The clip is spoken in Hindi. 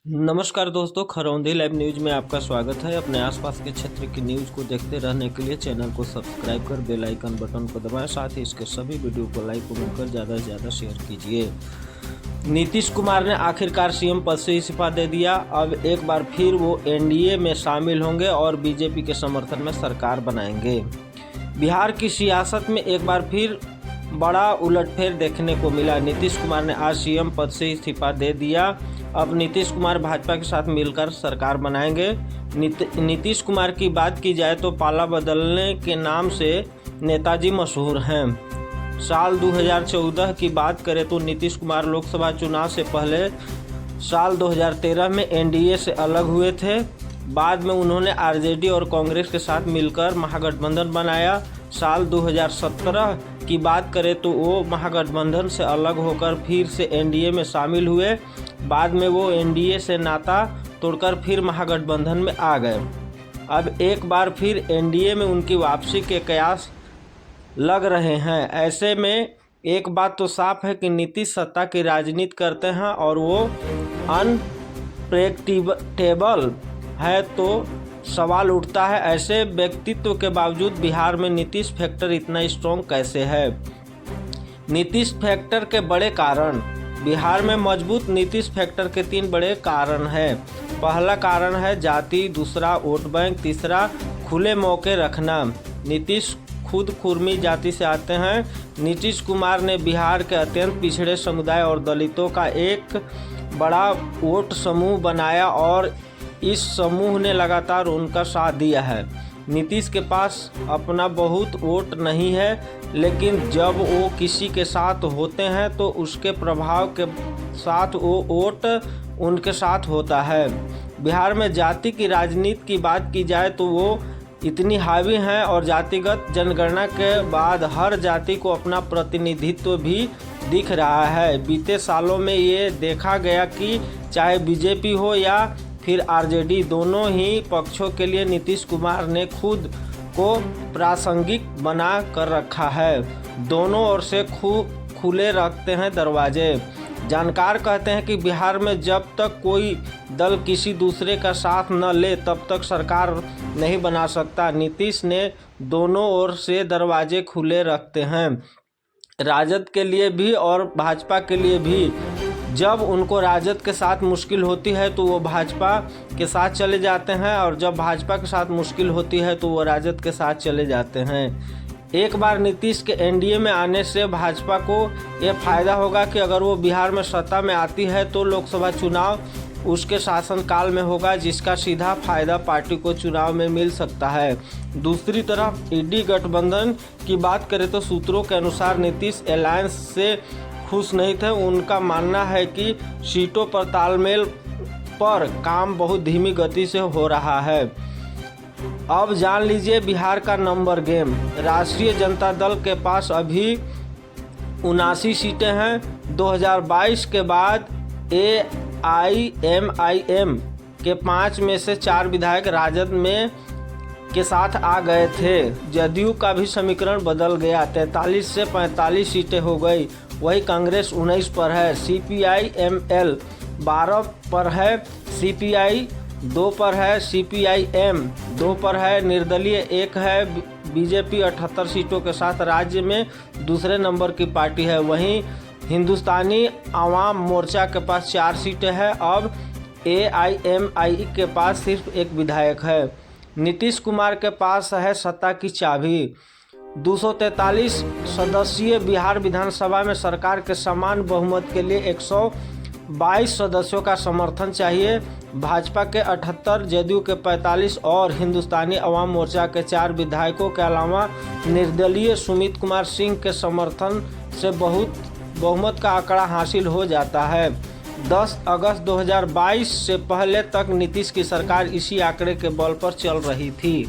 नमस्कार दोस्तों, खरौंदी लाइव न्यूज़ में आपका स्वागत है। अपने आसपास के क्षेत्र की न्यूज़ को देखते रहने के लिए चैनल को सब्सक्राइब कर बेल आइकन बटन को दबाएं। साथ ही इसके सभी वीडियो को लाइक कमेंट कर ज़्यादा से ज़्यादा शेयर कीजिए। नीतीश कुमार ने आखिरकार सीएम पद से इस्तीफा दे दिया। अब एक बार फिर वो एनडीए में शामिल होंगे और बीजेपी के समर्थन में सरकार बनाएंगे। बिहार की सियासत में एक बार फिर बड़ा उलटफेर देखने को मिला। नीतीश कुमार ने आज सीएम पद से इस्तीफा दे दिया। अब नीतीश कुमार भाजपा के साथ मिलकर सरकार बनाएंगे। नीतीश कुमार की बात की जाए तो पाला बदलने के नाम से नेताजी मशहूर हैं। साल 2014 की बात करें तो नीतीश कुमार लोकसभा चुनाव से पहले साल 2013 में एनडीए से अलग हुए थे। बाद में उन्होंने आरजेडी और कांग्रेस के साथ मिलकर महागठबंधन बनाया। साल 2017 की बात करें तो वो महागठबंधन से अलग होकर फिर से एनडीए में शामिल हुए। बाद में वो एनडीए से नाता तोड़कर फिर महागठबंधन में आ गए। अब एक बार फिर एनडीए में उनकी वापसी के कयास लग रहे हैं। ऐसे में एक बात तो साफ है कि नीतीश सत्ता की राजनीति करते हैं और वो अनप्रेडिक्टेबल है। तो सवाल उठता है, ऐसे व्यक्तित्व के बावजूद बिहार में नीतीश फैक्टर इतना स्ट्रॉन्ग कैसे है। नीतीश फैक्टर के बड़े कारण। बिहार में मजबूत नीतीश फैक्टर के 3 बड़े कारण हैं। पहला कारण है जाति, दूसरा वोट बैंक, तीसरा खुले मौके रखना। नीतीश खुद कुर्मी जाति से आते हैं। नीतीश कुमार ने बिहार के अत्यंत पिछड़े समुदाय और दलितों का एक बड़ा वोट समूह बनाया और इस समूह ने लगातार उनका साथ दिया है। नीतीश के पास अपना बहुत वोट नहीं है, लेकिन जब वो किसी के साथ होते हैं तो उसके प्रभाव के साथ वो वोट उनके साथ होता है। बिहार में जाति की राजनीति की बात की जाए तो वो इतनी हावी हैं और जातिगत जनगणना के बाद हर जाति को अपना प्रतिनिधित्व भी दिख रहा है। बीते सालों में ये देखा गया कि चाहे बीजेपी हो या फिर आरजेडी, दोनों ही पक्षों के लिए नीतीश कुमार ने खुद को प्रासंगिक बना कर रखा है। दोनों ओर से खुले रखते हैं दरवाजे। जानकार कहते हैं कि बिहार में जब तक कोई दल किसी दूसरे का साथ न ले तब तक सरकार नहीं बना सकता। नीतीश ने दोनों ओर से दरवाजे खुले रखते हैं, राजद के लिए भी और भाजपा के लिए भी। जब उनको राजद के साथ मुश्किल होती है तो वो भाजपा के साथ चले जाते हैं और जब भाजपा के साथ मुश्किल होती है तो वो राजद के साथ चले जाते हैं। एक बार नीतीश के एनडीए में आने से भाजपा को ये फायदा होगा कि अगर वो बिहार में सत्ता में आती है तो लोकसभा चुनाव उसके शासनकाल में होगा, जिसका सीधा फायदा पार्टी को चुनाव में मिल सकता है। दूसरी तरफ ईडी गठबंधन की बात करें तो सूत्रों के अनुसार नीतीश अलायंस से खुश नहीं थे। उनका मानना है कि सीटों पर तालमेल पर काम बहुत धीमी गति से हो रहा है। अब जान लीजिए बिहार का नंबर गेम। राष्ट्रीय जनता दल के पास अभी 79 सीटें हैं। 2022 के बाद AIMIM के 5 में से 4 विधायक राजद में के साथ आ गए थे। जदयू का भी समीकरण बदल गया, 43 से 45 सीटें हो गई। वही कांग्रेस 19 पर है, CPI-ML 12 पर है, CPI 2 पर है, CPI-M 2 पर है, निर्दलीय 1 है। बीजेपी 78 सीटों के साथ राज्य में दूसरे नंबर की पार्टी है। वहीं हिंदुस्तानी आवाम मोर्चा के पास 4 सीटें हैं। अब AIMI के पास सिर्फ 1 विधायक है। नीतीश कुमार के पास है सत्ता की चाबी। 243 सदस्यीय बिहार विधानसभा में सरकार के समान बहुमत के लिए 122 सदस्यों का समर्थन चाहिए। भाजपा के 78, जदयू के 45 और हिंदुस्तानी अवाम मोर्चा के 4 विधायकों के अलावा निर्दलीय सुमित कुमार सिंह के समर्थन से बहुमत का आंकड़ा हासिल हो जाता है। 10 अगस्त 2022 से पहले तक नीतीश की सरकार इसी आंकड़े के बल पर चल रही थी।